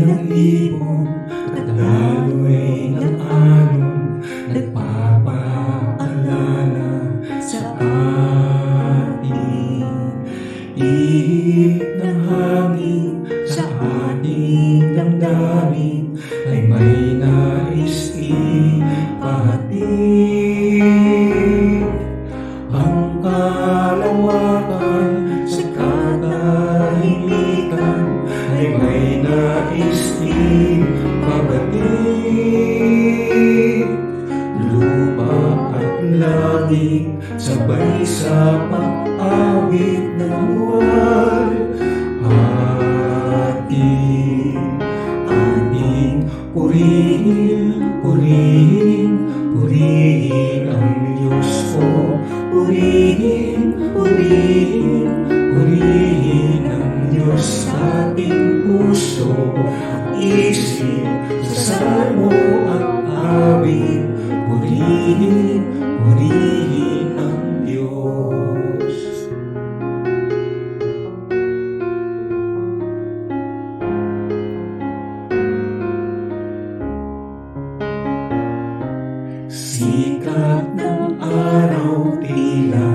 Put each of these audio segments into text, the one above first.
ng ibon at lalo'y ng alon, nagpapaalala sa ating ihip ng hangin sa ating damdamin ay may nais ipahatid. Ang kalawakan sa katahimikan ay may nais ipabatid. Lupa at langit sabay sa pag-awit ng buwan, ating purihin, purihin, purihin ang Diyos ko. Purihin, purihin, purihin ang Diyos sa ating puso at isip, sa salmo at awit. Purihin, purihin ang Diyos. Sikat ng araw tila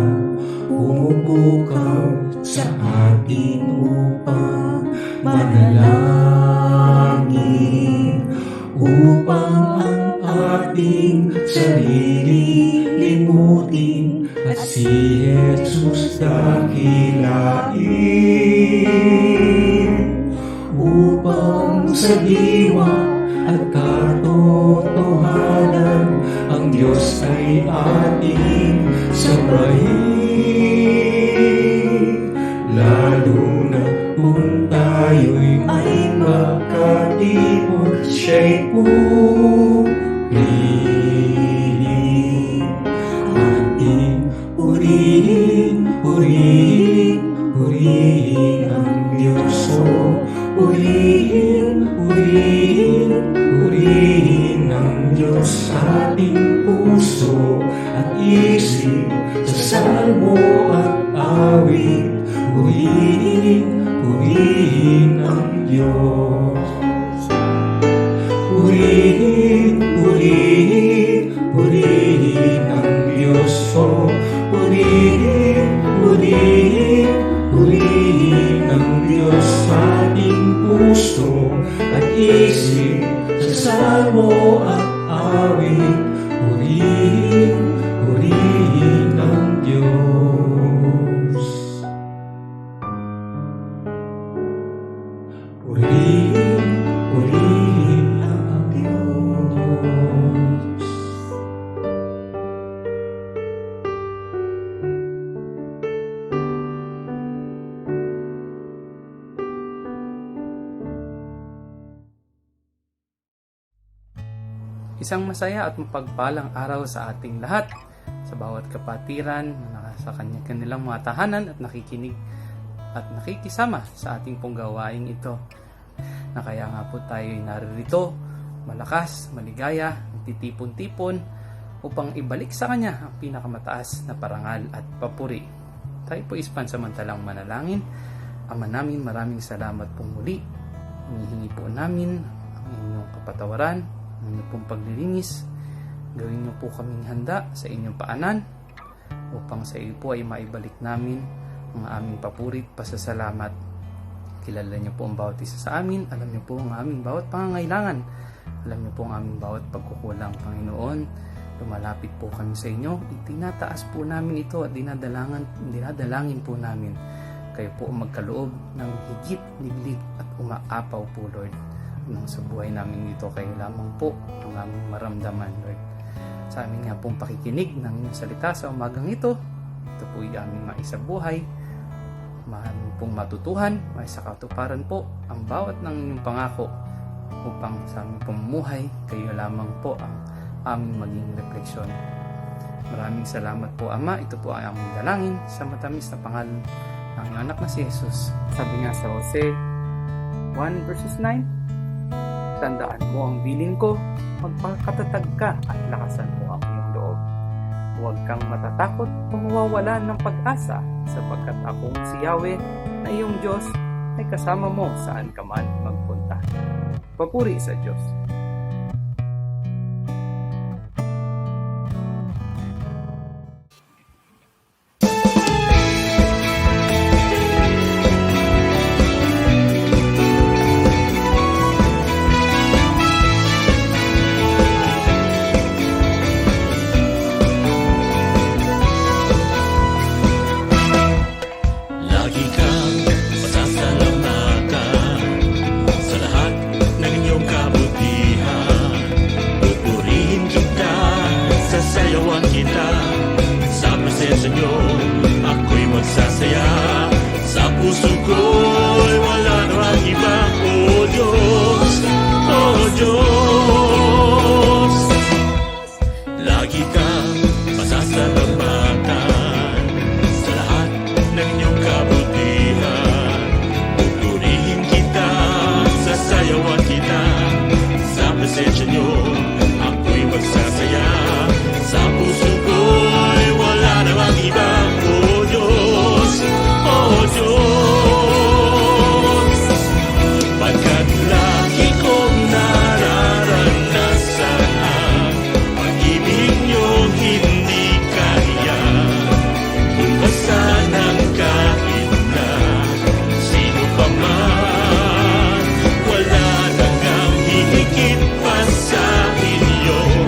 pumupukaw sa atin upang manalangin, upang ang ating sarili limutin at si Jesus dakilain, upang sa diwa at katotohanan ang Diyos ay ating sabayin. Lalo na kung tayo'y ay magkatipon, siya'y purihin. Ating purihin, purihin, purihin ang Diyos ko. Purihin, purihin, purihin ang Diyos sa ating puso at isip, sa salmo at awit. Purihin, purihin ang Diyos. Purihin, purihin, purihin ang Diyos ko. Purihin, purihin, purihin ang Diyos sa ating puso at isip, sa salmo at awit. Purihin, purihin ang Diyos. Purihin, purihin ang Diyos. Isang masaya at mapagpalang araw sa ating lahat, sa bawat kapatiran na nasa kanilang mga tahanan at nakikinig at nakikisama sa ating pong gawain ito. Na kaya nga po tayo ay naririto, malakas, maligaya, nagtitipon-tipon upang ibalik sa Kanya ang pinakamataas na parangal at papuri. Tayo po ispansamantalang manalangin. Ama namin, maraming salamat pong muli. Hinihingi po namin ang inyong kapatawaran, ang inyong pong paglilinis. Gawin niyo po kaming handa sa inyong paanan upang sa iyo po ay maibalik namin ang aming papurit pasasalamat. Kilala niyo po ang bawat isa sa amin. Alam niyo po ang aming bawat pangangailangan. Alam niyo po ang aming bawat pagkukulang, Panginoon. Lumalapit po kami sa inyo. Itinataas po namin ito at dinadalangin po namin. Kayo po magkaloob ng higit, liglig at umaapaw po, Lord. Nang sa buhay namin dito, kayo lamang po ang aming maramdaman, Lord. Sa amin nga pong pakikinig ng inyong salita sa umagang ito, ito po ay aming maisabuhay, aming pong matutuhan, maisakatuparan po ang bawat ng inyong pangako upang sa aming pamumuhay, kayo lamang po ang aming maging refleksyon. Maraming salamat po, Ama. Ito po ay aming dalangin sa matamis na pangalan ng iyong anak na si Jesus. Sabi nga sa Jose 1 verses 9, tandaan mo ang bilin ko, magpakatatag ka at lakasan mo ang iyong loob. Huwag kang matatakot o mawawalan ng pag-asa sapagkat akong si Yahweh na iyong Diyos ay kasama mo saan ka man magpunta. Papuri sa Diyos. Lagi kang masasalamatan sa lahat ng iyong kabutihan. Pupurihin kita, sasayawan kita, sa presensya niyo ako'y magsasaya. Sa puso ko'y wala namang iba, O Diyos, O Diyos. Lagi kang masasalamatan sa lahat ng iyong kabutihan. Pupurihin kita, sasayawan kita, sa presensya niyo ako'y magsasaya. Sa puso ko'y wala namang iba, O Diyos, O Diyos. Pagkat lagi kong nararanasan ang pag-ibig niyong hindi kaya tumpasan ng kahit na sino pa man. Wala nang ang hihigit pa sa inyong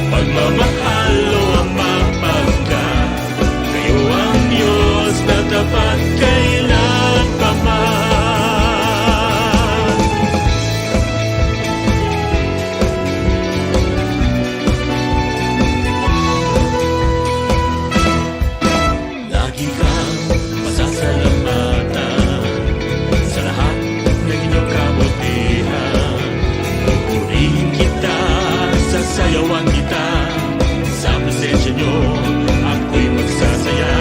pagmamahal o ang mapagkat kayo ang Diyos na tapat kailan pa man. Lagi kang masasalamatan sa lahat ng inyong kabutihan. Pupurihin kita, sasayawan kita, sa presensya niyo ako'y magsasaya.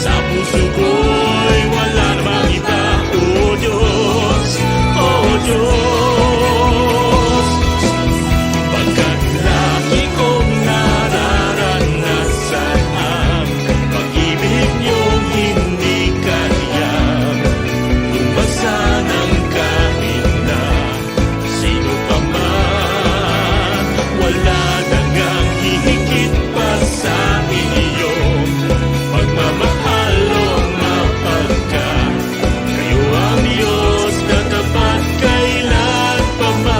Sa puso ko'y wala namang iba, O Diyos, O Diyos. Pagkat lagi kong nararanasan ang pag-ibig niyong hindi kaya tumpasan ng kahit na sino pa man. Wala nang ang hihigit pa sa inyong pagmamahal o mapagkat kayo ang Diyos na tapat kailan pa man.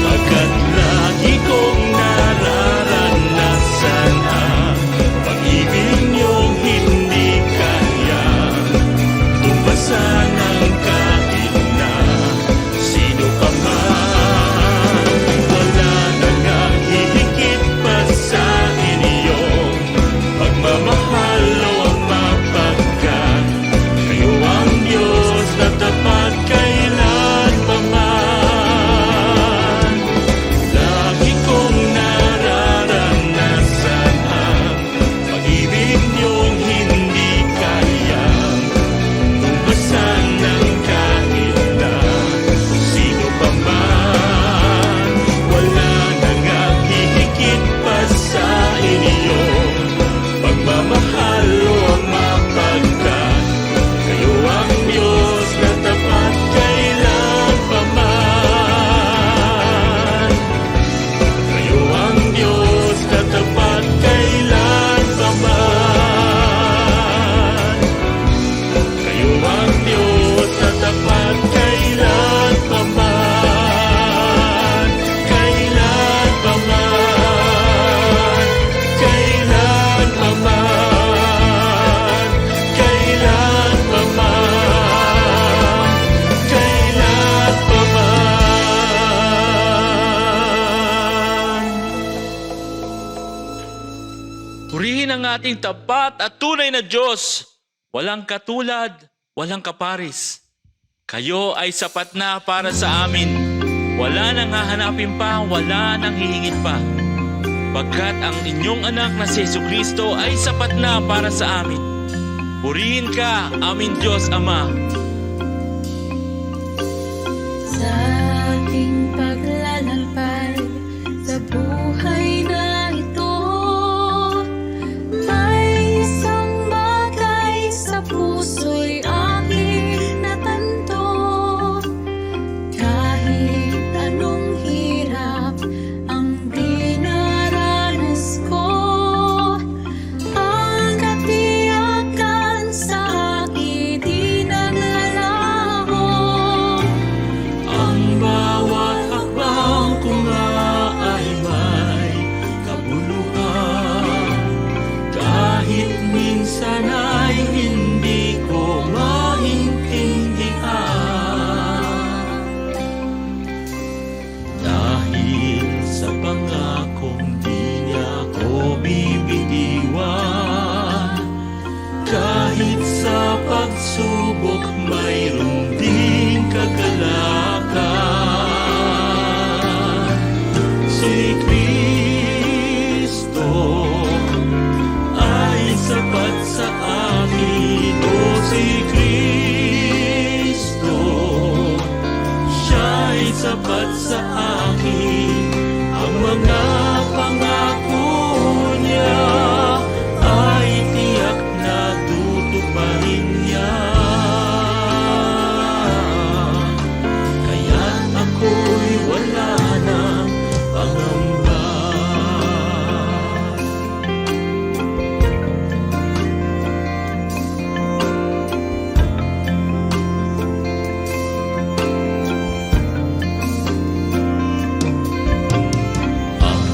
Pagkat lagi kong nararanasan ang pag-ibig niyong hindi kaya tumpasan ng kahit na sino pa man. Wala nang ang hihigit pa sa inyong pagmamahal o ang mapagkat kayo ang Diyos na tapat kailan pa man. Lagi kong nararanasan ang pag-ibig niyong hindi kaya tumpasan ng kahit na sino pa man. Wala nang ang hihigit pa sa inyong pagmamahal o ang mapagkat kayo ang Diyos na tapat kailan pa man. Kayo ang Diyos na tapat kailan pa man. Kayo ang Diyos na tapat kailan pa man. Kailan pa man. Kailan pa man. Kailan pa man. Kailan pa man. Purihin ang ating tapat at tunay na Diyos. Walang katulad, walang kaparis. Kayo ay sapat na para sa amin. Wala nang hahanapin pa, wala nang hihingin pa. Pagkat ang inyong anak na si Jesucristo ay sapat na para sa amin. Purihin ka, aming Diyos Ama. Sa aking paglalakbay sa buhay na ito, may isang bagay sa puso'y aking natanto. Kahit anong hirap ang dinaranas ko, ang katiyakan sa akin di naglalaho. Ang bawat hakbang ko nga ay may kabuluhan. Kahit minsan ay hindi ko maintindihan. Dahil sa pangakong di niya ko bibitiwan. Kahit sa pagsubok mayroon ding kagalakan. Si Kristo ay sapat sa akin. O si Kristo, siya'y sapat sa akin. Ang mga pangako niya ay tiyak na tutuparin niya. Kaya't ako'y wala ng pangamba. Ang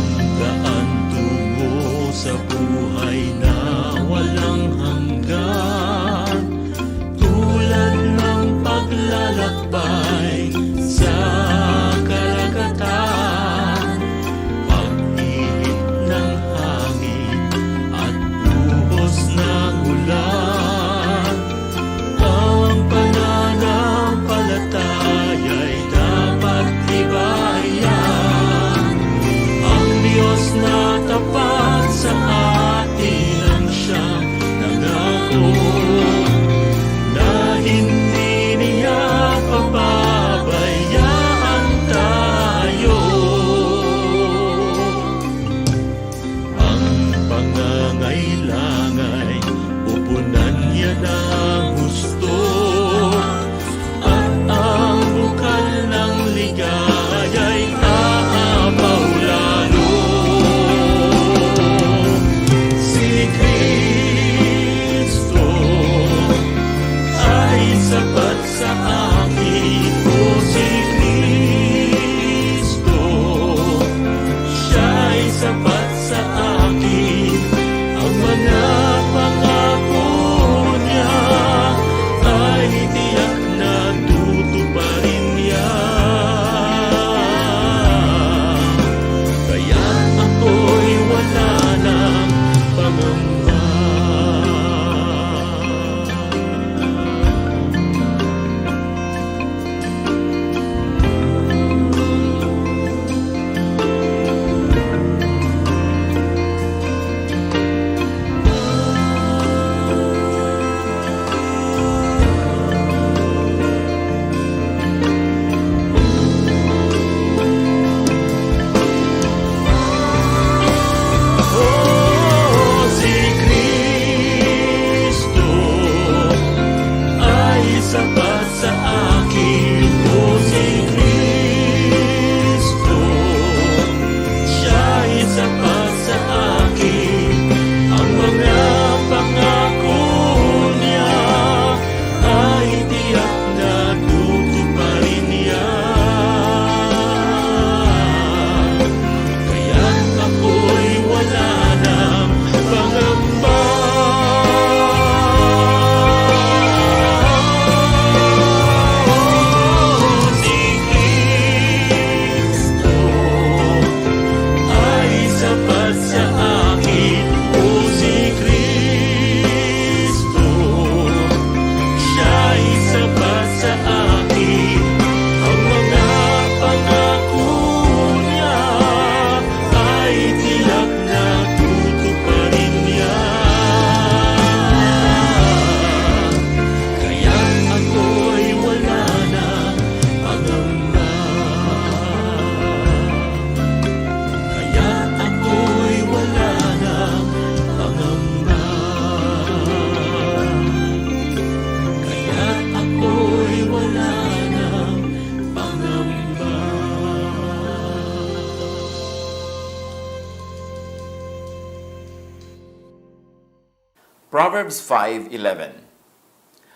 Proverbs 5:11.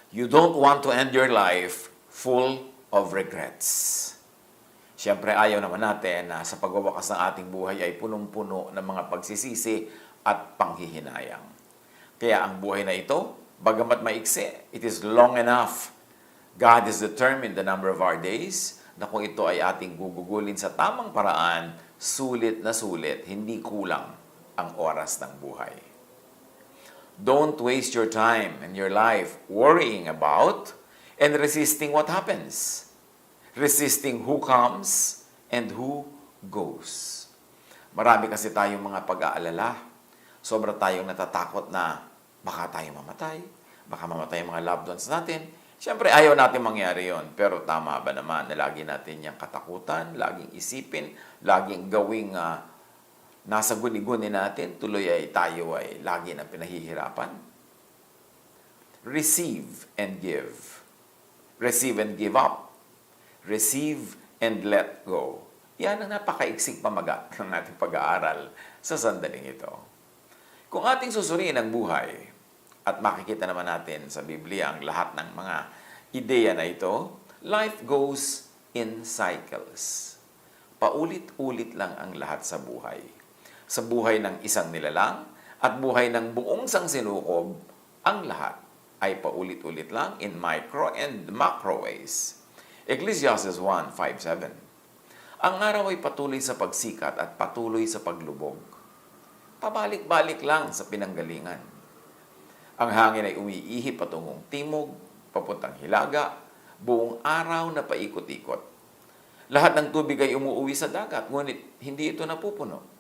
You don't want to end your life full of regrets. Siyempre, ayaw naman natin na sa pagwawakas ng ating buhay ay punong-puno ng mga pagsisisi at panghihinayang. Kaya ang buhay na ito, bagamat maiksi, it is long enough. God has determined the number of our days na kung ito ay ating gugugulin sa tamang paraan, sulit na sulit, hindi kulang ang oras ng buhay. Don't waste your time and your life worrying about and resisting what happens. Resisting who comes and who goes. Marami kasi tayong mga pag-aalala. Sobra tayong natatakot na baka tayo mamatay, baka mamatay ang mga loved ones natin. Siyempre, ayaw natin mangyari yon. Pero tama ba naman na lagi natin yung katakutan, laging isipin, laging gawing nasa guni-guni natin, tuloy ay tayo ay lagi na pinahihirapan? Receive and give. Receive and give up. Receive and let go. Yan ang napakaiksing pamagat ng ating pag-aaral sa sandaling ito. Kung ating susuriin ang buhay, at makikita naman natin sa Biblia ang lahat ng mga ideya na ito, life goes in cycles. Paulit-ulit lang ang lahat sa buhay. Sa buhay ng isang nilalang at buhay ng buong sangsinukob, ang lahat ay paulit-ulit lang in micro and macro ways. Ecclesiastes 1:5-7. Ang araw ay patuloy sa pagsikat at patuloy sa paglubog. Pabalik-balik lang sa pinanggalingan. Ang hangin ay umiihi patungong timog, papuntang hilaga, buong araw na paikot-ikot. Lahat ng tubig ay umuuwi sa dagat, ngunit hindi ito napupuno.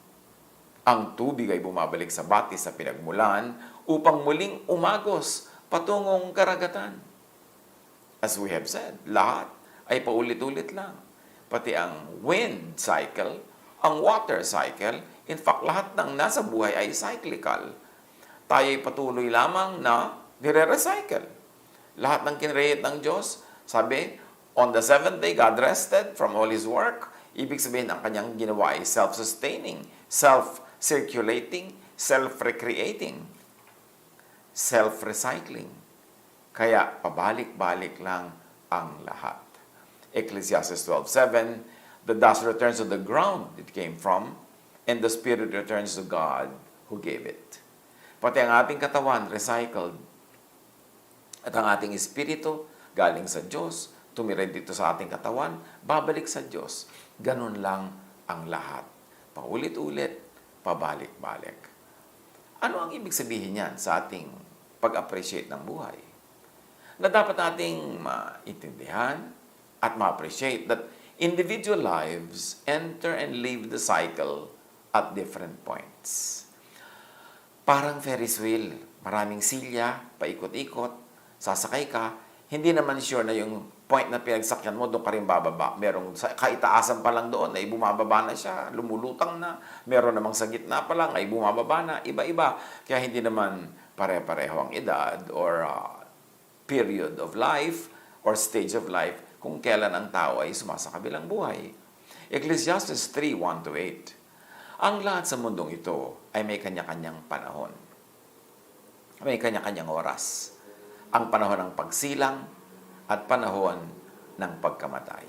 Ang tubig ay bumabalik sa batis sa pinagmulan upang muling umagos patungong karagatan. As we have said, lahat ay paulit-ulit lang. Pati ang wind cycle, ang water cycle, in fact, lahat ng nasa buhay ay cyclical. Tayo ay patuloy lamang na nire-recycle. Lahat ng kinreate ng Diyos, sabi, on the seventh day, God rested from all His work. Ibig sabihin, ang kanyang ginawa ay self-sustaining, self-circulating, self-recreating, self-recycling. Kaya, pabalik-balik lang ang lahat. Ecclesiastes 12:7, the dust returns to the ground it came from, and the spirit returns to God who gave it. Pati ang ating katawan, recycled. At ang ating espiritu, galing sa Diyos, tumirid dito sa ating katawan, babalik sa Diyos. Ganun lang ang lahat. Paulit-ulit, pabalik-balik. Ano ang ibig sabihin niyan sa ating pag-appreciate ng buhay? Na dapat nating maintindihan at ma-appreciate that individual lives enter and leave the cycle at different points. Parang Ferris wheel, maraming silya, paikot-ikot, sasakay ka, hindi naman sure na yung point na pinagsakyan mo, doon ka rin bababa. Merong kaitaasan pa lang doon, ay bumababa na siya, lumulutang na. Meron namang sa gitna pa lang, ay bumababa na, iba-iba. Kaya hindi naman pare-pareho ang edad or period of life or stage of life kung kailan ang tao ay sumasakabilang buhay. Ecclesiastes 3:1-8. Ang lahat sa mundong ito ay may kanya-kanyang panahon. May kanya-kanyang oras. Ang panahon ng pagsilang at panahon ng pagkamatay.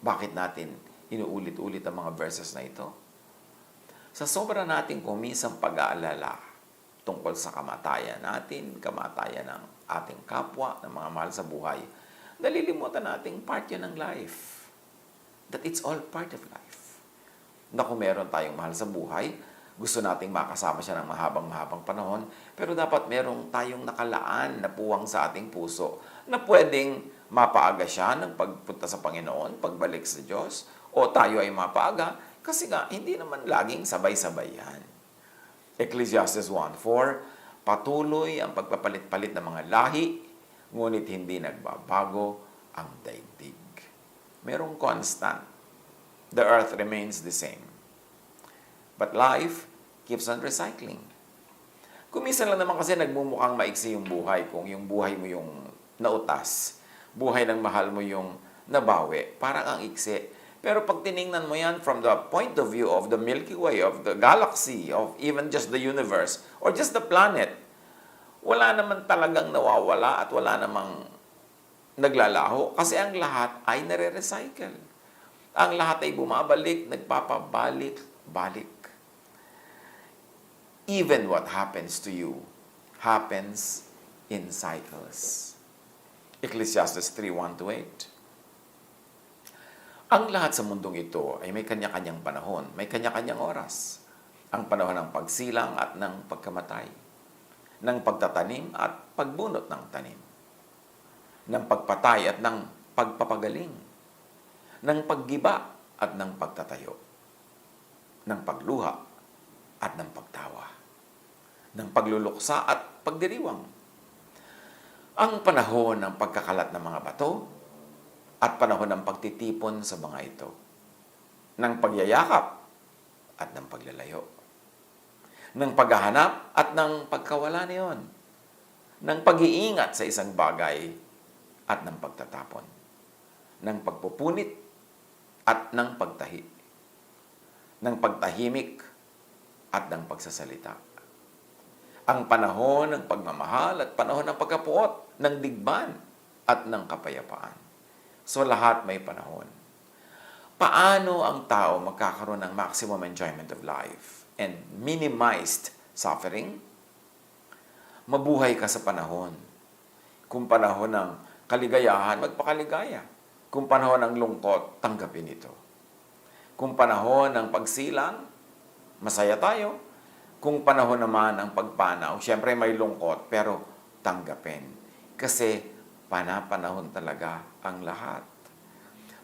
Bakit natin inuulit-ulit ang mga verses na ito? Sa sobra nating kumisang pag-aalala tungkol sa kamatayan natin, kamatayan ng ating kapwa, ng mga mahal sa buhay, nalilimutan nating part yan ng life. That it's all part of life. Na kung meron tayong mahal sa buhay, gusto nating makasama siya ng mahabang-mahabang panahon, pero dapat merong tayong nakalaan na puwang sa ating puso na pwedeng mapaaga siya ng pagpunta sa Panginoon, pagbalik sa Diyos, o tayo ay mapaaga, kasi nga, hindi naman laging sabay-sabay yan. Ecclesiastes 1:4, patuloy ang pagpapalit-palit ng mga lahi, ngunit hindi nagbabago ang daigdig. Merong constant. The earth remains the same. But life keeps on recycling. Kuminsan lang naman kasi nagmumukhang maiksi yung buhay kung yung buhay mo yung nautas. Buhay ng mahal mo yung nabawi. Parang ang iksi. Pero pag tiningnan mo yan from the point of view of the Milky Way, of the galaxy, of even just the universe, or just the planet, wala naman talagang nawawala at wala namang naglalaho kasi ang lahat ay nare-recycle. Ang lahat ay bumabalik, nagpapabalik-balik. Even what happens to you happens in cycles. Ecclesiastes 3:1-8. Ang lahat sa mundong ito ay may kanya-kanyang panahon, may kanya-kanyang oras. Ang panahon ng pagsilang at ng pagkamatay, ng pagtatanim at pagbunot ng tanim, ng pagpatay at ng pagpapagaling, ng paggiba at ng pagtatayo, ng pagluha at ng pagtawa, ng pagluluksa at pagdiriwang. Ang panahon ng pagkakalat ng mga bato at panahon ng pagtitipon sa mga ito, ng pagyayakap at ng paglalayo, ng paghahanap at ng pagkawala niyon, ng pag-iingat sa isang bagay at ng pagtatapon, ng pagpupunit at ng pagtahi, ng pagtahimik at ng pagsasalita. Ang panahon ng pagmamahal at panahon ng pagkapuot, ng digban at ng kapayapaan. So lahat may panahon. Paano ang tao magkakaroon ng maximum enjoyment of life and minimized suffering? Mabuhay ka sa panahon. Kung panahon ng kaligayahan, magpakaligaya. Kung panahon ng lungkot, tanggapin ito. Kung panahon ng pagsilang, masaya tayo. Kung panahon naman ng pagpanaw, syempre may lungkot, pero tanggapin. Kasi panahon talaga ang lahat.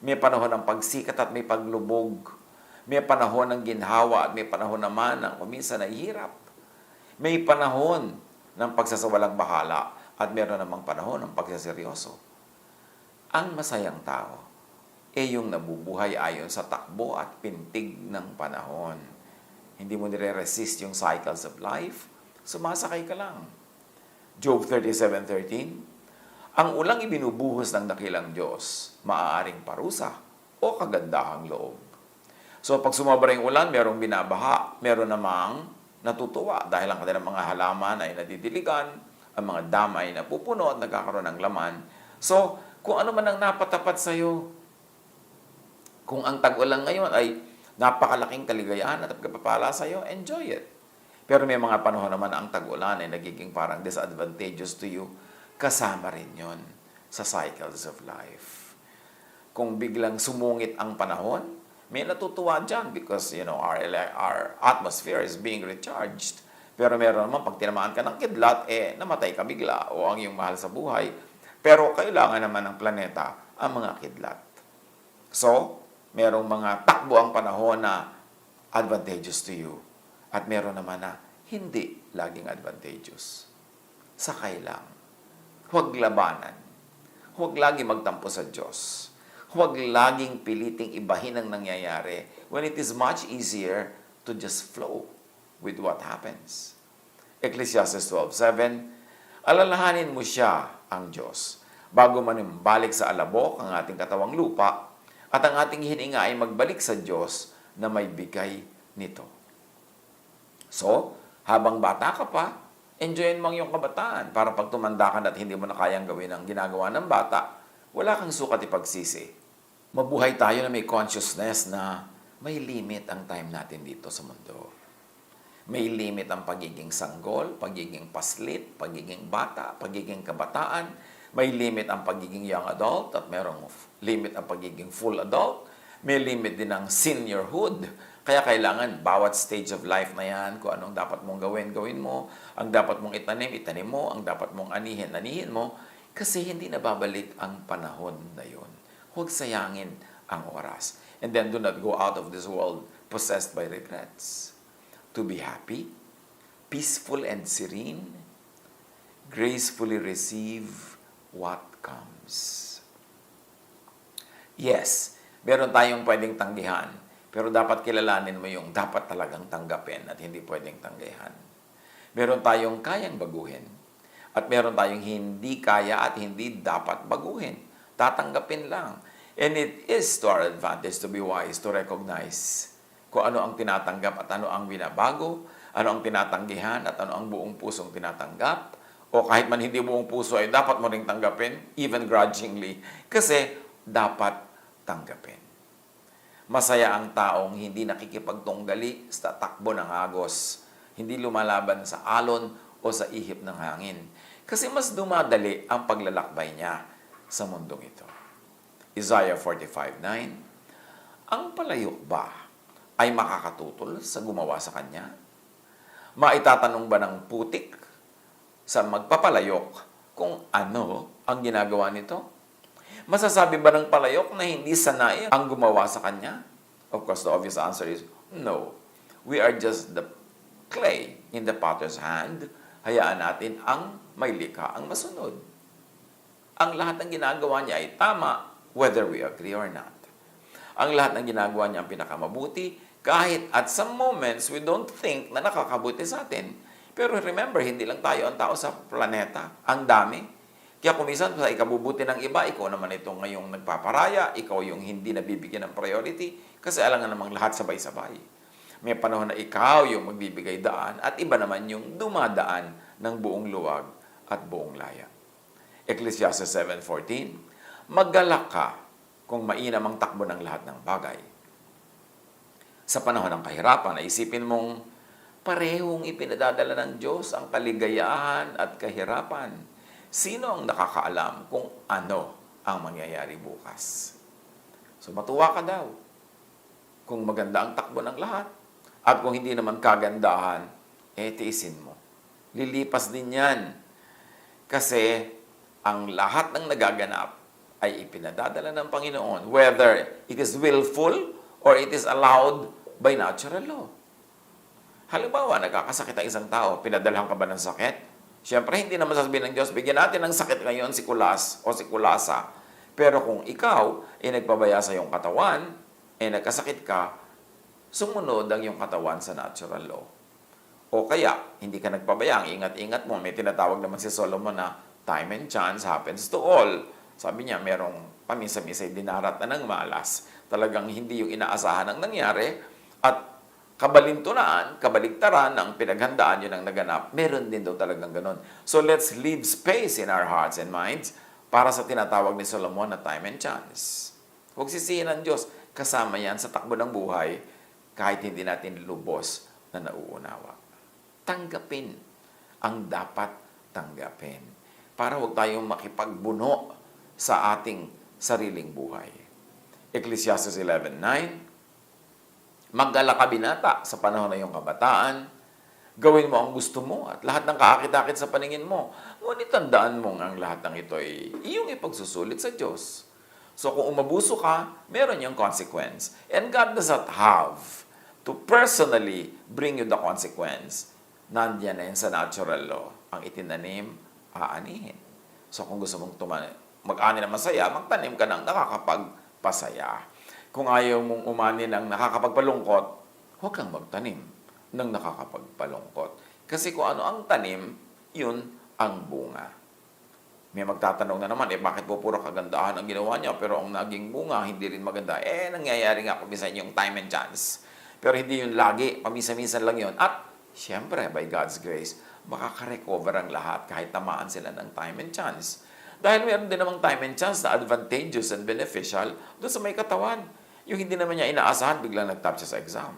May panahon ng pagsikat at may paglubog. May panahon ng ginhawa at may panahon naman ng kuminsan na hirap. May panahon ng pagsasawalang bahala at meron namang panahon ng pagsaseryoso. Ang masayang tao ay yung nabubuhay ayon sa takbo at pintig ng panahon. Hindi mo nire-resist yung cycles of life, sumasakay ka lang. Job 37:13, ang ulang ibinubuhos ng dakilang Diyos, maaaring parusa o kagandahang loob. So pag sumobra yung ulan, merong binabaha, meron namang natutuwa dahil ang kanilang mga halaman ay nadidiligan, ang mga dam ay napupuno at nagkakaroon ng laman. So, kung ano man ang napatapat sa iyo, kung ang tag-ulan ngayon ay napakalaking kaligayahan at pagpapala sa iyo, enjoy it. Pero may mga panahon naman ang tag-ulan ay nagiging parang disadvantageous to you, kasama rin yon sa cycles of life. Kung biglang sumungit ang panahon, may natutuwa dyan because, our atmosphere is being recharged. Pero meron naman, pag tinamaan ka ng kidlat, namatay ka bigla o ang iyong mahal sa buhay. Pero kailangan naman ng planeta ang mga kidlat. So, merong mga takbo ang panahon na advantageous to you. At meron naman na hindi laging advantageous. Sakay lang. Huwag labanan. Huwag lagi magtampo sa Diyos. Huwag laging piliting ibahin ang nangyayari when it is much easier to just flow with what happens. Ecclesiastes 12:7, alalahanin mo siya, ang Diyos, bago manimbalik sa alabok ang ating katawang lupa at ang ating hininga ay magbalik sa Diyos na may bigay nito. So, habang bata ka pa, enjoyin mo ang iyong kabataan para pag tumanda ka at hindi mo na kayang gawin ang ginagawa ng bata, wala kang sukat ipagsisi. Mabuhay tayo na may consciousness na may limit ang time natin dito sa mundo. May limit ang pagiging sanggol, pagiging paslit, pagiging bata, pagiging kabataan. May limit ang pagiging young adult at merong limit ang pagiging full adult. May limit din ang seniorhood. Kaya kailangan bawat stage of life na yan, kung anong dapat mong gawin, gawin mo. Ang dapat mong itanim mo. Ang dapat mong anihin mo. Kasi hindi na babalik ang panahon na yun. Huwag sayangin ang oras. And then do not go out of this world possessed by regrets. To be happy, peaceful and serene, gracefully receive what comes. Yes, meron tayong pwedeng tanggihan, pero dapat kilalanin mo yung dapat talagang tanggapin at hindi pwedeng tanggihan. Meron tayong kayang baguhin, at meron tayong hindi kaya at hindi dapat baguhin. Tatanggapin lang. And it is to our advantage to be wise, to recognize kung ano ang tinatanggap at ano ang binabago, ano ang tinatanggihan at ano ang buong pusong tinatanggap, o o kahit man hindi buong puso ay dapat mo ring tanggapin, even grudgingly, kasi dapat tanggapin. Masaya ang taong hindi nakikipagtunggali sa takbo ng agos, hindi lumalaban sa alon o sa ihip ng hangin, kasi mas dumadali ang paglalakbay niya sa mundong ito. Isaiah 45:9, ang palayok ba ay makakatutol sa gumawa sa kanya? Maitatanong ba ng putik sa magpapalayok kung ano ang ginagawa nito? Masasabi ba ng palayok na hindi sanay ang gumawa sa kanya? Of course, the obvious answer is no. We are just the clay in the potter's hand. Hayaan natin ang may likha ang masunod. Ang lahat ng ginagawa niya ay tama, whether we agree or not. Ang lahat ng ginagawa niya ang pinakamabuti, kahit at some moments we don't think na nakakabuti sa atin. Pero remember, hindi lang tayo ang tao sa planeta. Ang dami. Kaya kung minsan sa ikabubuti ng iba, ikaw naman itong ngayong nagpaparaya, ikaw yung hindi nabibigyan ng priority, kasi alam nga namang lahat sabay-sabay. May panahon na ikaw yung magbibigay daan at iba naman yung dumadaan ng buong luwag at buong laya. Ecclesiastes 7:14, maggalak ka kung mainam ang takbo ng lahat ng bagay. Sa panahon ng kahirapan, isipin mong parehong ipinadadala ng Diyos ang kaligayahan at kahirapan. Sino ang nakakaalam kung ano ang mangyayari bukas? So matuwa ka daw kung maganda ang takbo ng lahat. At kung hindi naman kagandahan, tiisin mo. Lilipas din yan. Kasi ang lahat ng nagaganap ay ipinadadala ng Panginoon, whether it is willful or it is allowed by natural law. Halimbawa, nagkakasakit ang isang tao, pinadalhan ka ba ng sakit? Siyempre, hindi naman sasabihin ng Diyos, bigyan natin ng sakit ngayon si Kulas o si Kulasa. Pero kung ikaw nagpabaya sa iyong katawan, nagkasakit ka, sumunod ang iyong katawan sa natural law. O kaya, hindi ka nagpabaya, ang ingat-ingat mo. May tinatawag naman si Solomon na time and chance happens to all. Sabi niya, merong pamisa-misa'y dinarat na ng malas. Talagang hindi yung inaasahan ang nangyari. At kabalintunaan, kabaligtaran ng pinaghandaan yun ang naganap. Meron din daw talagang ganun. So let's leave space in our hearts and minds para sa tinatawag ni Solomon na time and chance. Huwag sisihin ng Diyos. Kasama yan sa takbo ng buhay kahit hindi natin lubos na nauunawa. Tanggapin ang dapat tanggapin para huwag tayong makipagbuno sa ating sariling buhay. Ecclesiastes 11:9, mag-alala ka binata sa panahon na iyong kabataan, gawin mo ang gusto mo at lahat ng kaakit-akit sa paningin mo. Ngunit tandaan mong ang lahat ng ito ay iyong ipagsusulit sa Diyos. So kung umabuso ka, meron yung consequence. And God does not have to personally bring you the consequence. Nandiyan na yun sa natural law. Ang itinanim, aanihin. So kung gusto mong mag-ani ng masaya, magtanim ka ng nakakapagpasaya. Kung ayaw mong umani ng nakakapagpalungkot, huwag kang magtanim ng nakakapagpalungkot. Kasi kung ano ang tanim, yun ang bunga. May magtatanong na naman, bakit po puro kagandahan ang ginawa niya, pero ang naging bunga, hindi rin maganda. Nangyayari nga kumisa yung time and chance. Pero hindi yun lagi, pamisa-minsan lang yun. At, siyempre, by God's grace, makaka-recover ang lahat kahit tamaan sila ng time and chance. Dahil meron din namang time and chance na advantageous and beneficial doon sa may katawan. Yung hindi naman niya inaasahan, biglang nag-top siya sa exam.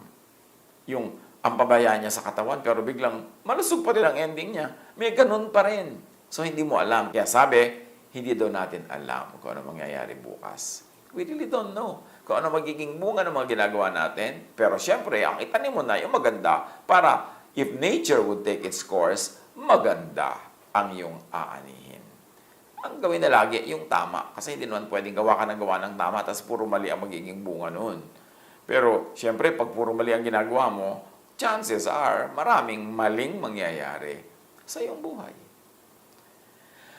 Yung ang pabayaan niya sa katawan, pero biglang malusog pa rin ang ending niya. May ganun pa rin. So, hindi mo alam. Kaya sabi, hindi daw natin alam kung ano mangyayari bukas. We really don't know kung ano magiging bunga ng mga ginagawa natin. Pero syempre, ang itanim mo na yung maganda para if nature would take its course, maganda ang iyong aanihin. Ang gawin na lagi, yung tama. Kasi hindi naman pwedeng gawa ka ng tama, tapos puro mali ang magiging bunga noon. Pero, syempre, pag puro mali ang ginagawa mo, chances are, maraming maling mangyayari sa iyong buhay.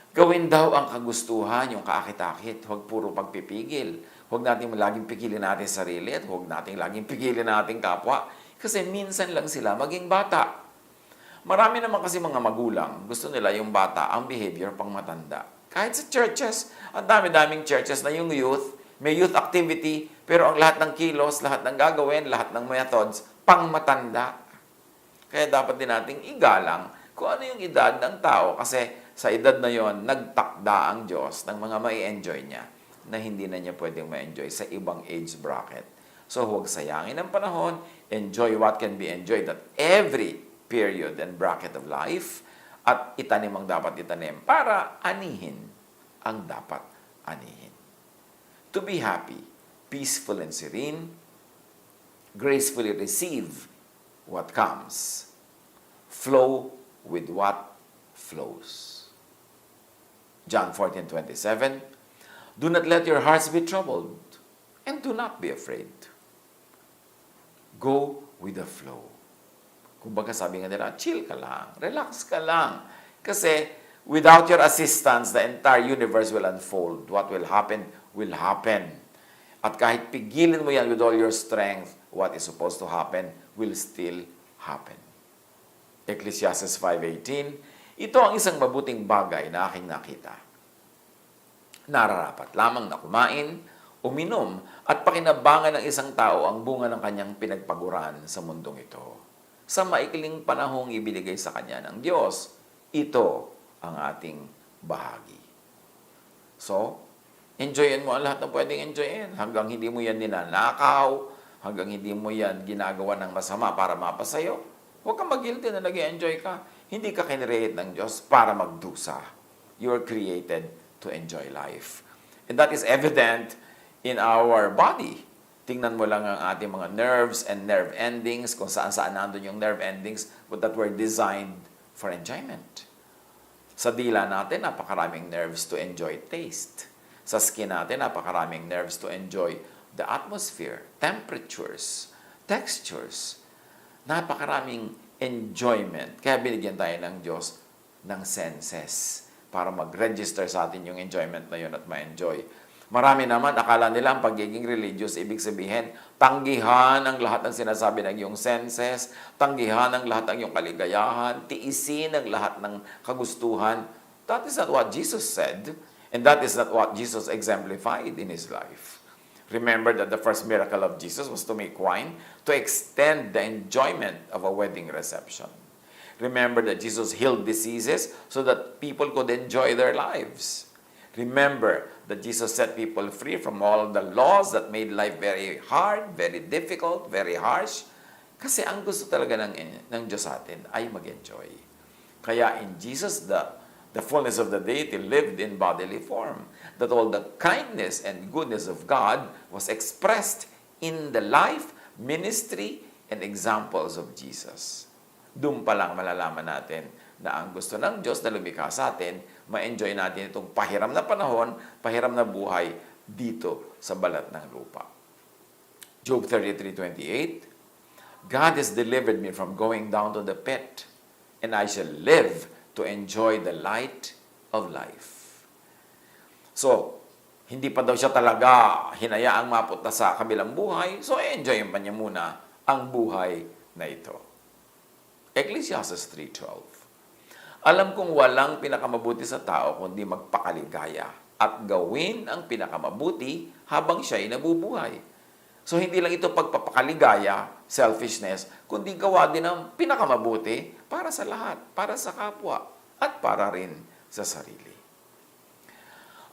Gawin daw ang kagustuhan, yung kaakit-akit. Huwag puro pagpipigil. Huwag natin laging pigilin natin sarili at huwag natin laging pigilin natin kapwa. Kasi minsan lang sila maging bata. Marami naman kasi mga magulang, gusto nila yung bata, ang behavior pang matanda. Kahit sa churches, ang dami-daming churches na yung youth, may youth activity, pero ang lahat ng kilos, lahat ng gagawin, lahat ng methods, pang matanda. Kaya dapat din nating igalang kung ano yung edad ng tao. Kasi sa edad na yon, nagtakda ang Diyos ng mga mai-enjoy niya na hindi na niya pwedeng ma-enjoy sa ibang age bracket. So, huwag sayangin ang panahon. Enjoy what can be enjoyed at every period and bracket of life at itanim ang dapat itanim para anihin ang dapat anihin. To be happy, peaceful and serene, gracefully receive what comes, flow with what flows. John 14:27, do not let your hearts be troubled, and do not be afraid. Go with the flow. Kumbaga sabi nga nila, chill ka lang, relax ka lang. Kasi without your assistance, the entire universe will unfold. What will happen, will happen. At kahit pigilin mo yan with all your strength, what is supposed to happen will still happen. Ecclesiastes 5:18, ito ang isang mabuting bagay na aking nakita. Nararapat lamang na kumain, uminom, at pakinabangan ng isang tao ang bunga ng kanyang pinagpaguran sa mundong ito. Sa maikling panahong ibinigay sa kanya ng Diyos, ito ang ating bahagi. So, enjoyin mo ang lahat na pwedeng enjoyin. Hanggang hindi mo yan ninanakaw, hanggang hindi mo yan ginagawa ng masama para mapasayo. Huwag kang mag-guilty na nag-enjoy ka. Hindi ka kinreate ng Diyos para magdusa. You are created to enjoy life. And that is evident in our body. Tingnan mo lang ang ating mga nerves and nerve endings, kung saan-saan nandun yung nerve endings that were designed for enjoyment. Sa dila natin, napakaraming nerves to enjoy taste. Sa skin natin, napakaraming nerves to enjoy the atmosphere, temperatures, textures. Napakaraming enjoyment. Kaya binigyan tayo ng Diyos ng senses para mag-register sa atin yung enjoyment na yun at ma-enjoy. Marami naman, akala nila ang pagiging religious, ibig sabihin, tanggihan ang lahat ng sinasabi ng iyong senses, tanggihan ang lahat ng iyong kaligayahan, tiisin ang lahat ng kagustuhan. That is not what Jesus said, and that is not what Jesus exemplified in His life. Remember that the first miracle of Jesus was to make wine, to extend the enjoyment of a wedding reception. Remember that Jesus healed diseases so that people could enjoy their lives. Remember that Jesus set people free from all the laws that made life very hard, very difficult, very harsh. Kasi ang gusto talaga ng Diyos sa atin ay mag-enjoy. Kaya in Jesus, the fullness of the deity lived in bodily form. That all the kindness and goodness of God was expressed in the life, ministry, and examples of Jesus. Doon pa lang malalaman natin na ang gusto ng Diyos na lumikha sa atin, ma-enjoy natin itong pahiram na panahon, pahiram na buhay dito sa balat ng lupa. Job 33:28, God has delivered me from going down to the pit, and I shall live to enjoy the light of life. So, hindi pa daw siya talaga hinayaang mapunta sa kabilang buhay, so enjoyin pa niya muna ang buhay na ito. Ecclesiastes 3:12, alam kong walang pinakamabuti sa tao kundi magpakaligaya at gawin ang pinakamabuti habang siya'y nabubuhay. So, hindi lang ito pagpapakaligaya, selfishness, kundi gawa din ang pinakamabuti para sa lahat, para sa kapwa, at para rin sa sarili.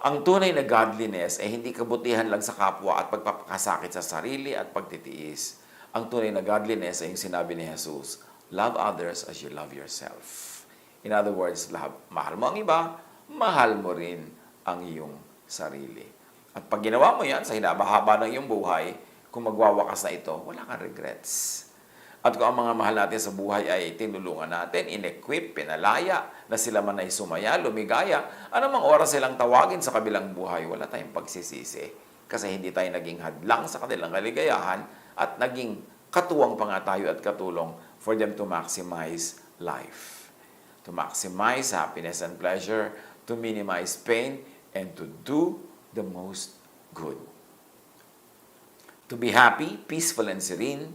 Ang tunay na godliness ay hindi kabutihan lang sa kapwa at pagpapakasakit sa sarili at pagtitiis. Ang tunay na godliness ay yung sinabi ni Jesus, love others as you love yourself. In other words, mahal mo ang iba, mahal mo rin ang iyong sarili. At pag ginawa mo yan sa hinabahaba ng iyong buhay, kung magwawakas na ito, wala kang regrets. At kung ang mga mahal natin sa buhay ay tinulungan natin, in-equip, pinalaya, na sila man ay sumaya, lumigaya, anumang oras silang tawagin sa kabilang buhay, wala tayong pagsisisi. Kasi hindi tayo naging hadlang sa kanilang kaligayahan at naging katuwang pa nga tayo at katulong for them to maximize life. To maximize happiness and pleasure, to minimize pain, and to do the most good. To be happy, peaceful, and serene,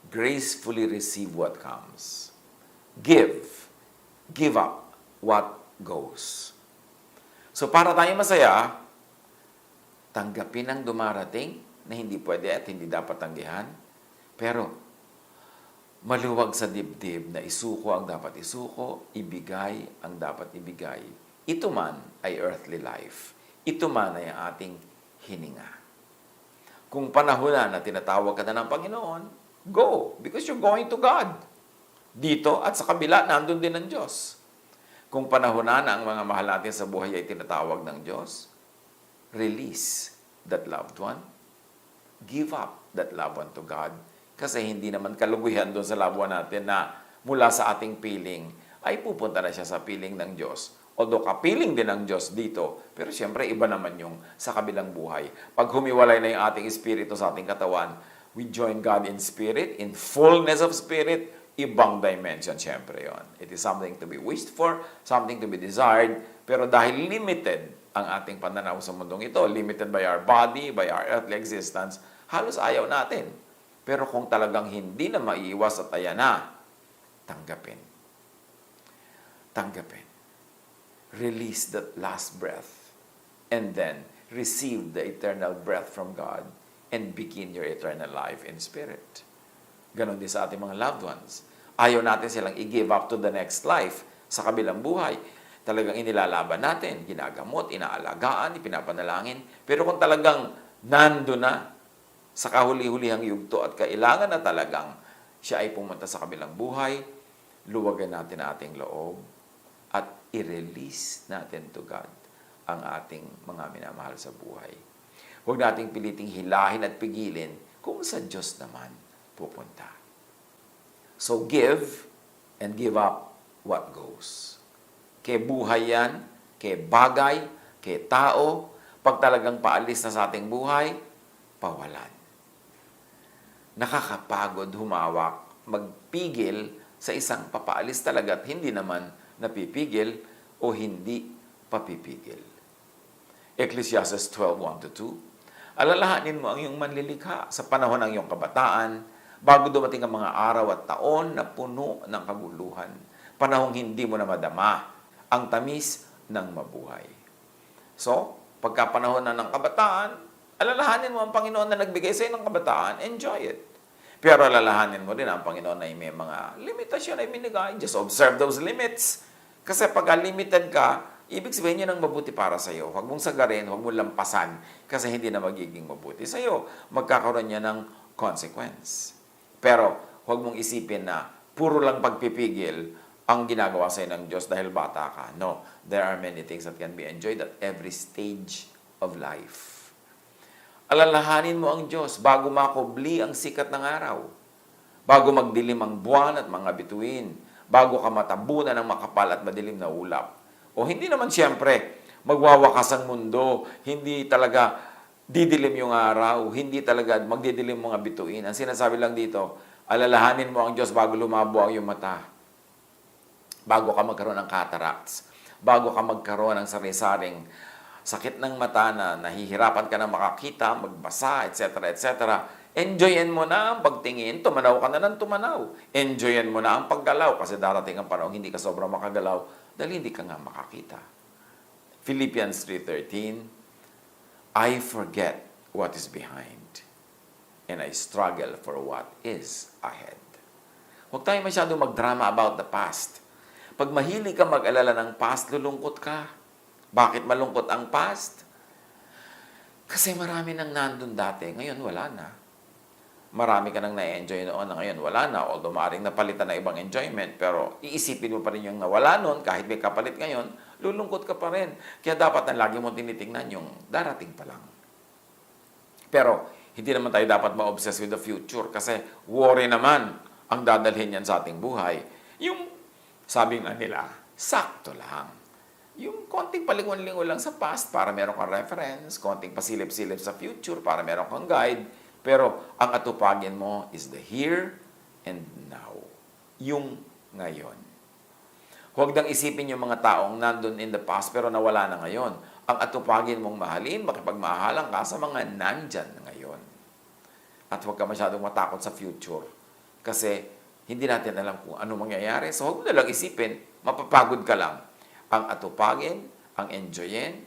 gracefully receive what comes. Give up what goes. So para tayo masaya, tanggapin ang dumarating na hindi pwede at hindi dapat tanggihan, pero Maluwag sa dibdib na isuko ang dapat isuko, ibigay ang dapat ibigay. Ito man ay earthly life. Ito man ay ang ating hininga. Kung panahon na tinatawag ka na ng Panginoon, go, because you're going to God. Dito at sa kabila, nandun din ang Diyos. Kung panahon na ang mga mahal natin sa buhay ay tinatawag ng Diyos, release that loved one. Give up that loved one to God. Kasi hindi naman kaluguyan doon sa loved one natin na mula sa ating piling ay pupunta na siya sa piling ng Diyos. Although kapiling din ng Diyos dito, pero siyempre iba naman yung sa kabilang buhay. Pag humiwalay na yung ating espiritu sa ating katawan, we join God in spirit, in fullness of spirit, ibang dimension siyempre yon. It is something to be wished for, something to be desired, pero dahil limited ang ating pananaw sa mundong ito, limited by our body, by our earthly existence, halos ayaw natin. Pero kung talagang hindi na maiiwas at ayan na, tanggapin. Tanggapin. Release that last breath. And then, receive the eternal breath from God and begin your eternal life in spirit. Ganon din sa ating mga loved ones. Ayaw natin silang i-give up to the next life sa kabilang buhay. Talagang inilalaban natin, ginagamot, inaalagaan, ipinapanalangin. Pero kung talagang nando na, sa kahuli-hulihang yugto at kailangan na talagang siya ay pumunta sa kabilang buhay, luwagan natin ang ating loob at i-release natin to God ang ating mga minamahal sa buhay. Huwag nating piliting hilahin at pigilin kung sa Diyos naman pupunta. So give and give up what goes. Kay buhay yan, kay bagay, kay tao, pag talagang paalis na sa ating buhay, pawalan. Nakakapagod humawak, magpigil sa isang papaalis talaga at hindi naman napipigil o hindi papipigil. Ecclesiastes 12:1-2, alalahanin mo ang iyong manlilikha sa panahon ng iyong kabataan, bago dumating ang mga araw at taon na puno ng kaguluhan, panahong hindi mo na madama ang tamis ng mabuhay. So, pagka panahon na ng kabataan, alalahanin mo ang Panginoon na nagbigay sa iyo ng kabataan, enjoy it. Pero alalahanin mo din ang Panginoon na may mga limitasyon ay binigay. Just observe those limits. Kasi pag limited ka, ibig sabihin niya ng mabuti para sa iyo. Huwag mong sagarin, huwag mong lampasan kasi hindi na magiging mabuti sa iyo. Magkakaroon niya ng consequence. Pero huwag mong isipin na puro lang pagpipigil ang ginagawa sa iyo ng Diyos dahil bata ka. No, there are many things that can be enjoyed at every stage of life. Alalahanin mo ang Diyos bago makubli ang sikat ng araw, bago magdilim ang buwan at mga bituin, bago ka matabunan ng makapal at madilim na ulap. O hindi naman siyempre magwawakas ang mundo, hindi talaga didilim yung araw, hindi talaga magdidilim mga bituin. Ang sinasabi lang dito, alalahanin mo ang Diyos bago lumabo ang iyong mata, bago ka magkaroon ng cataracts, bago ka magkaroon ng sari-saring sakit ng mata na nahihirapan ka na makakita, magbasa, etc., etc. Enjoyin mo na ang pagtingin, tumanaw ka na ng tumanaw. Enjoyin mo na ang paggalaw kasi darating ang panahon hindi ka sobrang makagalaw dahil hindi ka nga makakita. Philippians 3:13, I forget what is behind and I struggle for what is ahead. Huwag tayo masyadong magdrama about the past. Pag mahilig ka mag-alala ng past, lulungkot ka. Bakit malungkot ang past? Kasi marami nang nandun dati, ngayon wala na. Marami ka nang na-enjoy noon na ngayon wala na. Although maaaring napalitan na ibang enjoyment, pero iisipin mo pa rin yung nawala noon, kahit may kapalit ngayon, lulungkot ka pa rin. Kaya dapat na lagi mo tinitingnan yung darating pa lang. Pero hindi naman tayo dapat ma-obsess with the future kasi worry naman ang dadalhin yan sa ating buhay. Yung sabi nga nila, sakto lang. Yung konting palingon-lingon lang sa past para meron kang reference, konting pasilip-silip sa future para meron kang guide, pero ang atupagin mo is the here and now. Yung ngayon. Huwag nang isipin yung mga taong nandun in the past pero nawala na ngayon. Ang atupagin mong mahalin, makipagmahalan ka sa mga nandyan ngayon. At huwag ka masyadong matakot sa future kasi hindi natin alam kung ano mangyayari. So huwag mo nalang isipin, mapapagod ka lang. Ang atupagin, ang enjoyin,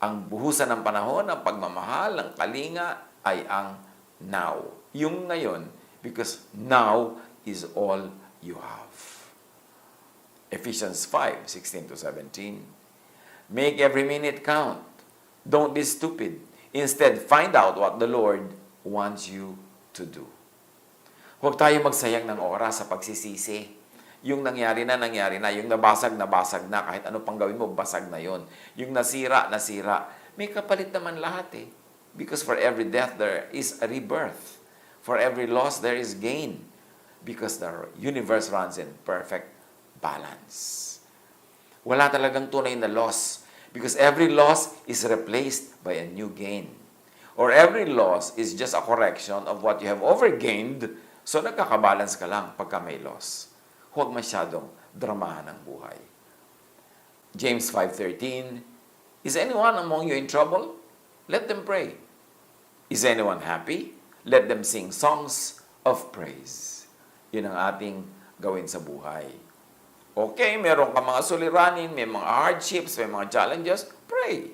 ang buhusan ng panahon, ang pagmamahal, ang kalinga ay ang now. Yung ngayon, because now is all you have. Ephesians 5:16-17. Make every minute count. Don't be stupid. Instead, find out what the Lord wants you to do. Huwag tayo magsayang ng oras sa pagsisisi. Yung nangyari na. Yung nabasag na. Kahit ano pang gawin mo, basag na yon. Yung nasira. May kapalit naman lahat eh. Because for every death, there is a rebirth. For every loss, there is gain. Because the universe runs in perfect balance. Wala talagang tunay na loss. Because every loss is replaced by a new gain. Or every loss is just a correction of what you have overgained. So nagkakabalance ka lang pagka may loss. Huwag masyadong dramahan ang buhay. James 5:13, is anyone among you in trouble? Let them pray. Is anyone happy? Let them sing songs of praise. Yun ang ating gawin sa buhay. Okay, meron ka mga suliranin, may mga hardships, may mga challenges, pray.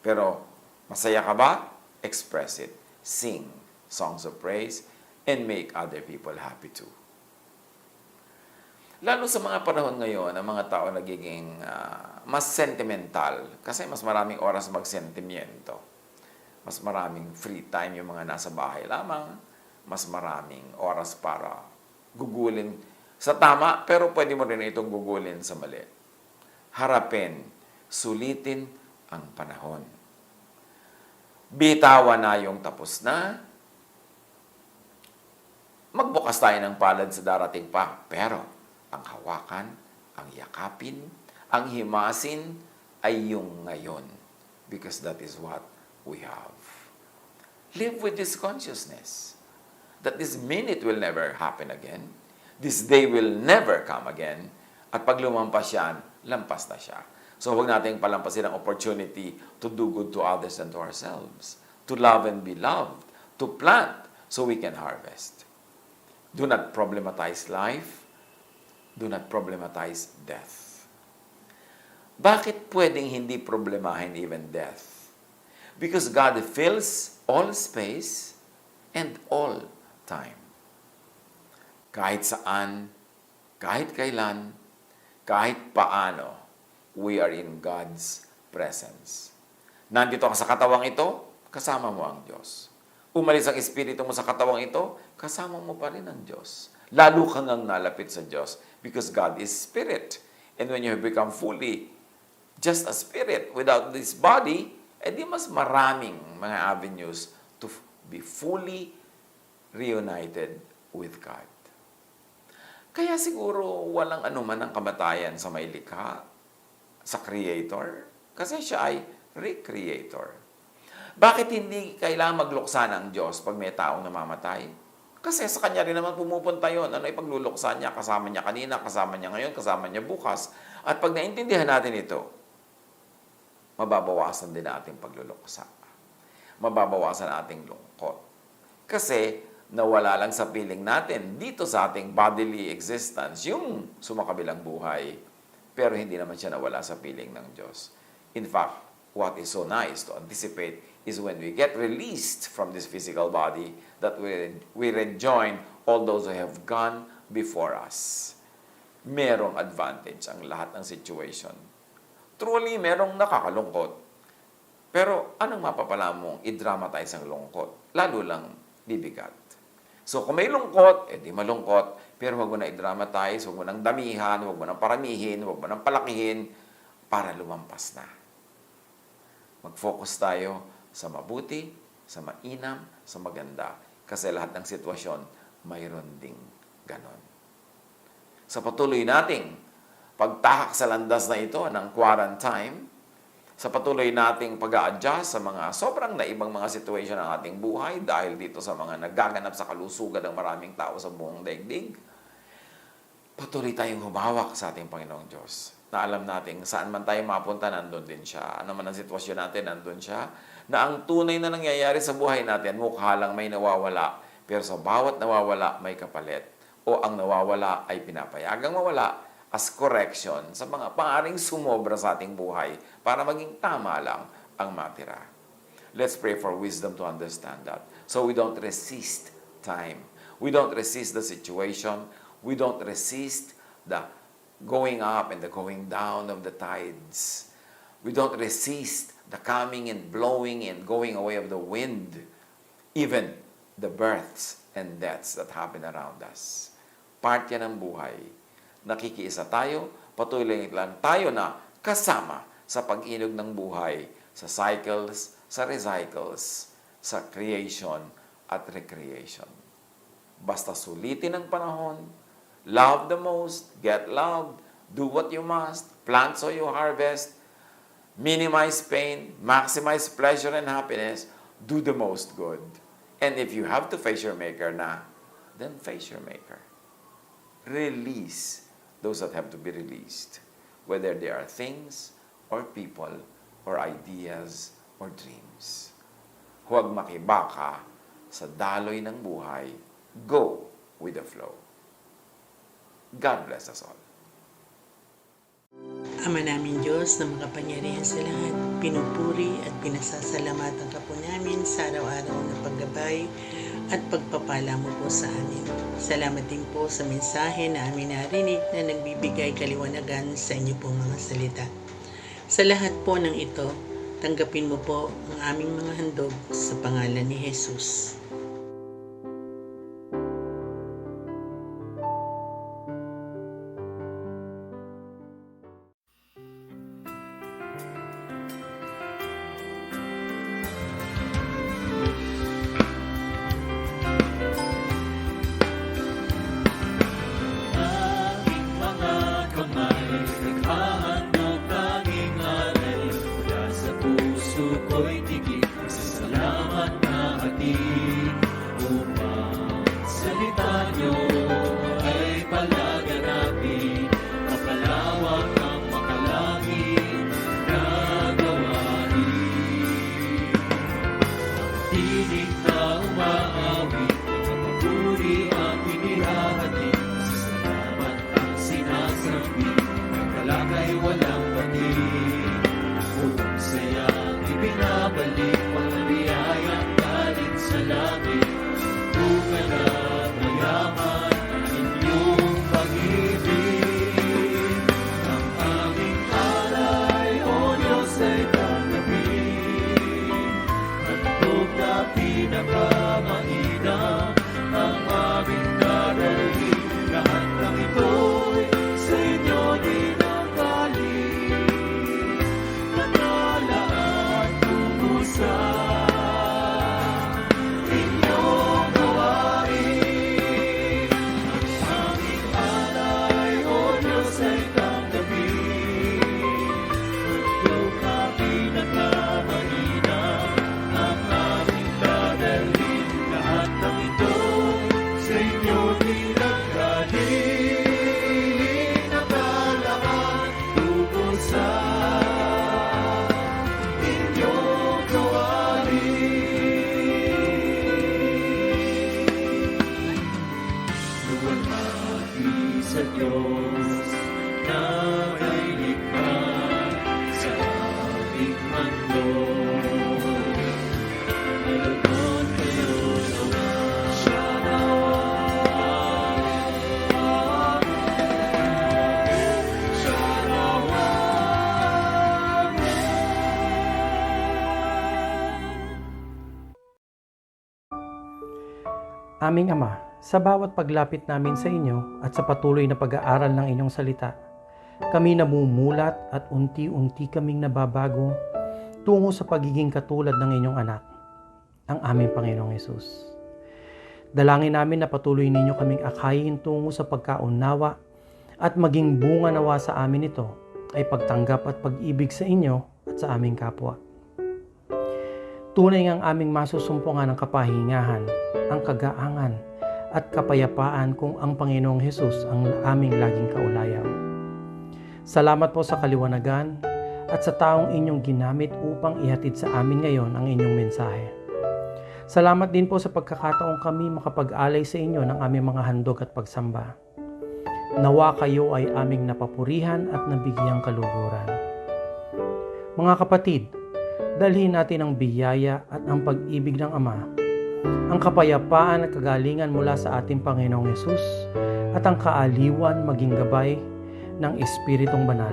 Pero, masaya ka ba? Express it. Sing songs of praise and make other people happy too. Lalo sa mga panahon ngayon, ang mga tao nagiging mas sentimental kasi mas maraming oras magsentimiento. Mas maraming free time yung mga nasa bahay lamang. Mas maraming oras para gugulin sa tama, pero pwede mo rin itong gugulin sa mali. Harapin, sulitin ang panahon. Bitawan na yung tapos na. Magbukas tayo ng palad sa darating pa. Pero, ang hawakan, ang yakapin, ang himasin ay yung ngayon. Because that is what we have. Live with this consciousness that this minute will never happen again. This day will never come again. At pag lumampas yan, lampas na siya. So huwag nating palampasin ang opportunity to do good to others and to ourselves. To love and be loved. To plant so we can harvest. Do not problematize life. Do not problematize death. Bakit pwedeng hindi problemahin even death? Because God fills all space and all time. Kahit saan, kahit kailan, kahit paano, we are in God's presence. Nandito ka sa katawang ito, kasama mo ang Diyos. Umalis ang espiritu mo sa katawang ito, kasama mo pa rin ang Diyos. Lalo kang ang nalapit sa Diyos because God is spirit. And when you have become fully just a spirit without this body, edi mas maraming mga avenues to be fully reunited with God. Kaya siguro walang anuman ang kamatayan sa may likha, sa Creator, kasi siya ay Recreator. Bakit hindi kailangan magluksa ng Diyos pag may taong namamatay? Kasi sa Kanya rin naman pumupunta yun. Ano ipagluluksa niya? Kasama niya kanina, kasama niya ngayon, kasama niya bukas. At pag naintindihan natin ito, mababawasan din ating pagluluksa. Mababawasan ating lungkot. Kasi nawala lang sa piling natin dito sa ating bodily existence yung sumakabilang buhay, pero hindi naman siya nawala sa piling ng Diyos. In fact, what is so nice to anticipate is when we get released from this physical body that we rejoin all those who have gone before us. Merong advantage ang lahat ng situation. Truly, merong nakakalungkot. Pero anong mapapala mong i-dramatize ang lungkot? Lalo lang bibigat. So kung may lungkot, edi malungkot. Pero huwag mo na i-dramatize, huwag mo nang damihan, huwag mo nang paramihin, huwag mo nang palakihin para lumampas na. Mag-focus tayo sa mabuti, sa mainam, sa maganda. Kasi lahat ng sitwasyon, mayroon ding ganon. Sa patuloy nating pagtahak sa landas na ito ng quarantine, sa patuloy nating pag-a-adjust sa mga sobrang naibang mga situation ng ating buhay dahil dito sa mga nagaganap sa kalusugan ng maraming tao sa buong daigdig, patuloy tayong humawak sa ating Panginoong Diyos. Na alam natin, saan man tayo mapunta, nandun din siya. Ano man ang sitwasyon natin, nandun siya. Na ang tunay na nangyayari sa buhay natin, mukha lang may nawawala. Pero sa bawat nawawala, may kapalit. O ang nawawala ay pinapayagang mawala as correction sa mga paaring sumobra sa ating buhay para maging tama lang ang matira. Let's pray for wisdom to understand that. So we don't resist time. We don't resist the situation. We don't resist the going up and the going down of the tides. We don't resist the coming and blowing and going away of the wind. Even the births and deaths that happen around us. Part yan ng buhay. Nakikiisa tayo, patuloy lang tayo na kasama sa pag-inog ng buhay, sa cycles, sa recycles, sa creation at recreation. Basta sulitin ang panahon, love the most, get loved, do what you must, plant so you harvest, minimize pain, maximize pleasure and happiness, do the most good. And if you have to face your Maker na, then face your Maker. Release those that have to be released, whether they are things or people or ideas or dreams. Huwag makibaka sa daloy ng buhay. Go with the flow. God bless us all. Ama namin Diyos na makapangyarihan sa lahat, pinupuri at pinasasalamatan ka po namin sa araw-araw na paggabay at pagpapala mo po sa amin. Salamat din po sa mensahe na amin narinig na nagbibigay kaliwanagan sa inyo pong mga salita. Sa lahat po ng ito, tanggapin mo po ang aming mga handog sa pangalan ni Jesus. Aming Ama, sa bawat paglapit namin sa inyo at sa patuloy na pag-aaral ng inyong salita, kami namumulat at unti-unti kaming nababago tungo sa pagiging katulad ng inyong anak, ang aming Panginoong Hesus. Dalangin namin na patuloy ninyo kaming akayin tungo sa pagkaunawa at maging bunga nawa sa amin ito ay pagtanggap at pag-ibig sa inyo at sa aming kapwa. Tunay ngang aming masusumpungan ang kapahingahan, ang kagaangan at kapayapaan kung ang Panginoong Hesus ang aming laging kaulayaw. Salamat po sa kaliwanagan at sa taong inyong ginamit upang ihatid sa amin ngayon ang inyong mensahe. Salamat din po sa pagkakataong kami makapag-alay sa inyo ng aming mga handog at pagsamba. Nawa kayo ay aming napapurihan at nabigyang kaluguran. Mga kapatid, dalhin natin ang biyaya at ang pag-ibig ng Ama ang kapayapaan at kagalingan mula sa ating Panginoong Yesus at ang kaaliwan maging gabay ng Espiritong Banal.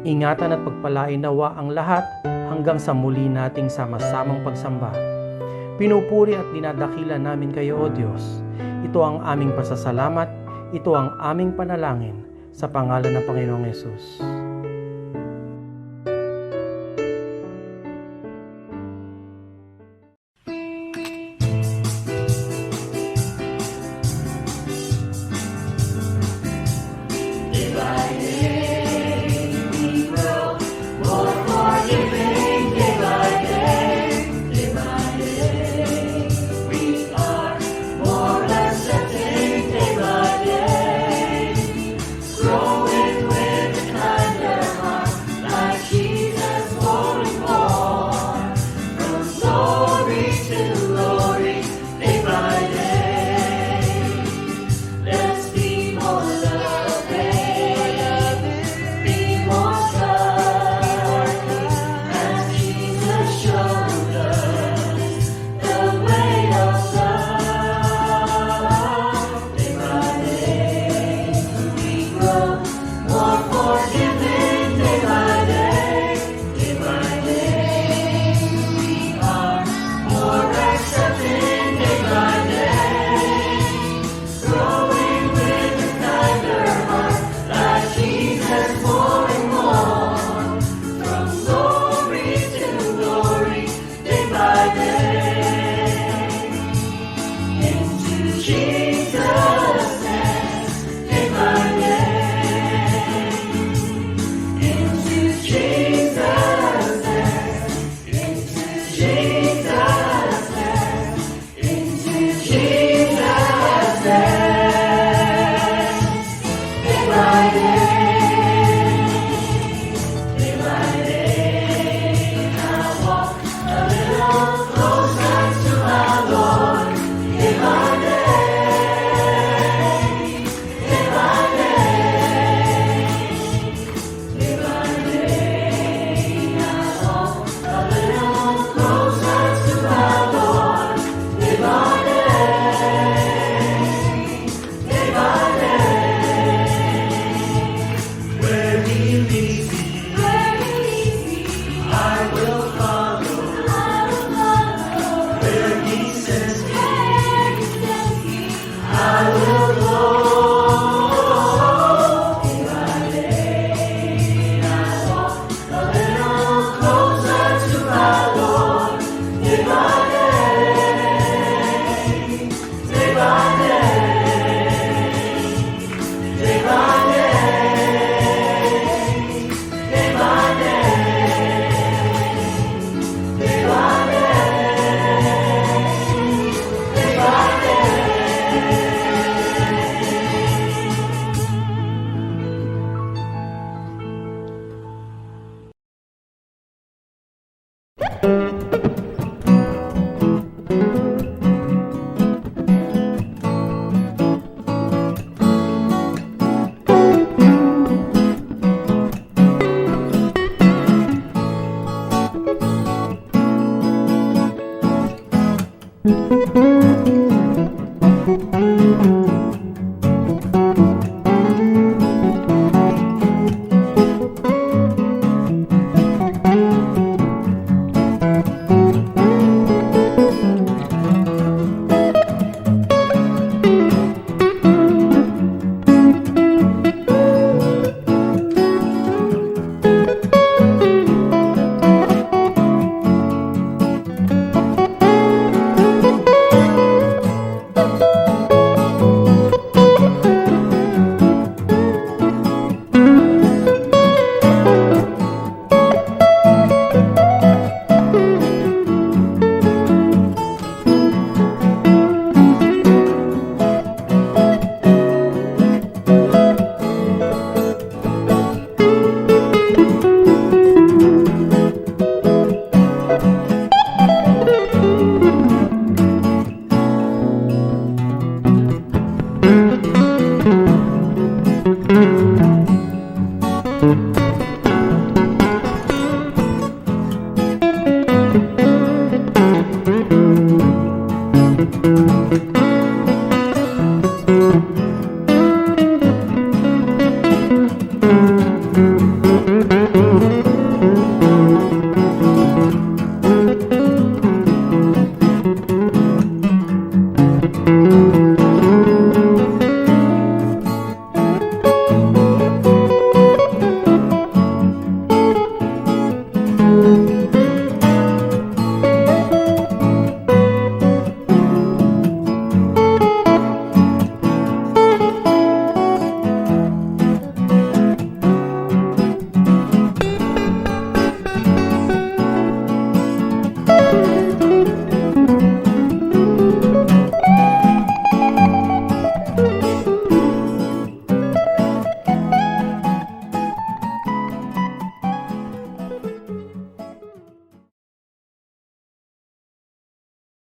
Ingatan at pagpalain nawa ang lahat hanggang sa muli nating sama-samang pagsamba. Pinupuri at dinadakila namin kayo, O Diyos. Ito ang aming pasasalamat, ito ang aming panalangin sa pangalan ng Panginoong Yesus.